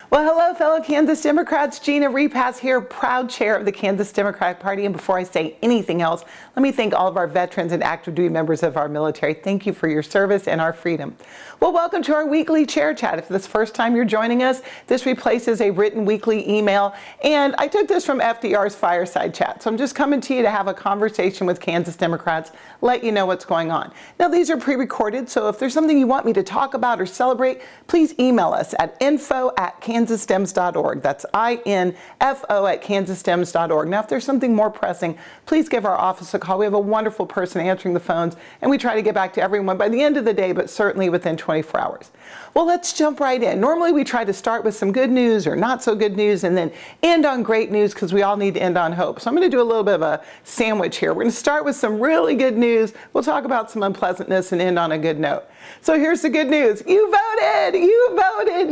Well, hello, fellow Kansas Democrats. Gina Repass here, proud chair of the Kansas Democratic Party. And before I say anything else, let me thank all of our veterans and active duty members of our military. Thank you for your service and our freedom. Well, welcome to our weekly chair chat. If this is the first time you're joining us, this replaces a written weekly email. And I took this from FDR's fireside chat. So I'm just coming to you to have a conversation with Kansas Democrats, let you know what's going on. Now, these are pre-recorded, so if there's something you want me to talk about or celebrate, please email us at info@kansasdems.org. That's info@kansasdems.org. Now, if there's something more pressing, please give our office a call. We have a wonderful person answering the phones, and we try to get back to everyone by the end of the day, but certainly within 24 hours. Well, let's jump right in. Normally, we try to start with some good news or not so good news and then end on great news because we all need to end on hope. So I'm going to do a little bit of a sandwich here. We're going to start with some really good news. We'll talk about some unpleasantness and end on a good note. So here's the good news. You voted,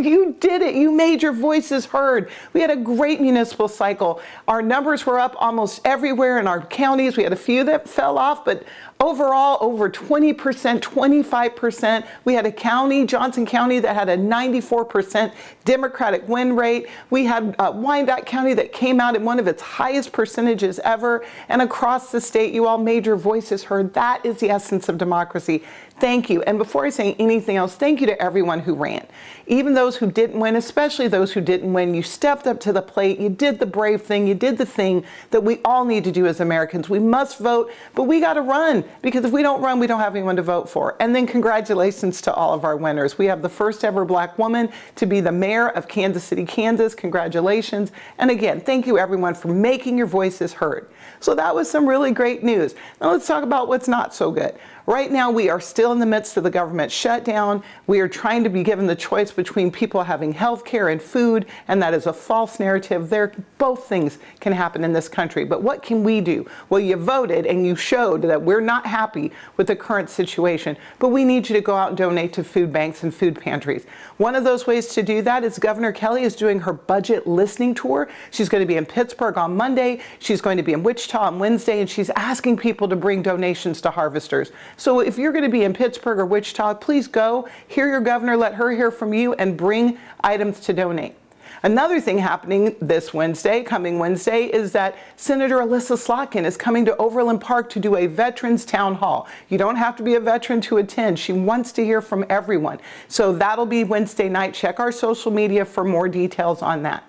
you did it. You made your voices heard. We had a great municipal cycle. Our numbers were up almost everywhere in our counties. We had a few that fell off, but overall, over 20%, 25%. We had a county, Johnson County, that had a 94% Democratic win rate. We had Wyandotte County that came out in one of its highest percentages ever. And across the state, you all made your voices heard. That is the essence of democracy. Thank you. And before I say anything else, thank you to everyone who ran. Even those who didn't win, especially those who didn't win, you stepped up to the plate. You did the brave thing. You did the thing that we all need to do as Americans. We must vote, but we got to run, because if we don't run, we don't have anyone to vote for. And then congratulations to all of our winners. We have the first ever Black woman to be the mayor of Kansas City, Kansas. Congratulations. And again, thank you everyone for making your voices heard. So that was some really great news. Now let's talk about what's not so good. Right now, we are still in the midst of the government shutdown. We are trying to be given the choice between people having health care and food, and that is a false narrative. Both things can happen in this country. But what can we do? Well, you voted and you showed that we're not happy with the current situation, but we need you to go out and donate to food banks and food pantries. One of those ways to do that is Governor Kelly is doing her budget listening tour. She's going to be in Pittsburgh on Monday. She's going to be in Wichita on Wednesday, and she's asking people to bring donations to harvesters. So if you're going to be in Pittsburgh or Wichita, please go, hear your governor, let her hear from you, and bring items to donate. Another thing happening this Wednesday, coming Wednesday, is that Senator Alyssa Slotkin is coming to Overland Park to do a Veterans Town Hall. You don't have to be a veteran to attend. She wants to hear from everyone. So that'll be Wednesday night. Check our social media for more details on that.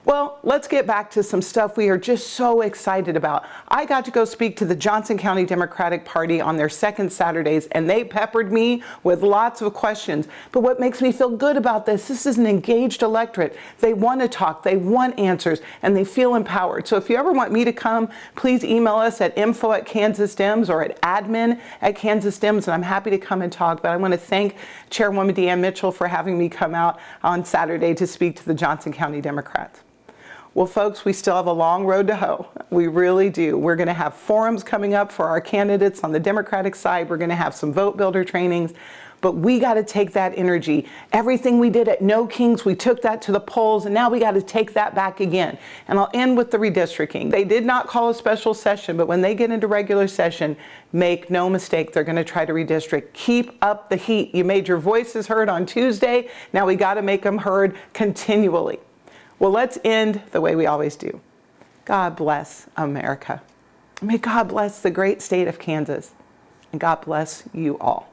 Well, let's get back to some stuff we are just so excited about. I got to go speak to the Johnson County Democratic Party on their second Saturdays, and they peppered me with lots of questions. But what makes me feel good about this is an engaged electorate. They want to talk, they want answers, and they feel empowered. So if you ever want me to come, please email us at info@kansasdems or at admin@kansasdems, and I'm happy to come and talk. But I want to thank Chairwoman Deanne Mitchell for having me come out on Saturday to speak to the Johnson County Democrats. Well, folks, we still have a long road to hoe. We really do. We're going to have forums coming up for our candidates on the Democratic side. We're going to have some vote builder trainings. But we got to take that energy. Everything we did at No Kings, we took that to the polls, and now we got to take that back again. And I'll end with the redistricting. They did not call a special session, but when they get into regular session, make no mistake, they're going to try to redistrict. Keep up the heat. You made your voices heard on Tuesday. Now we got to make them heard continually. Well, let's end the way we always do. God bless America. May God bless the great state of Kansas, and God bless you all.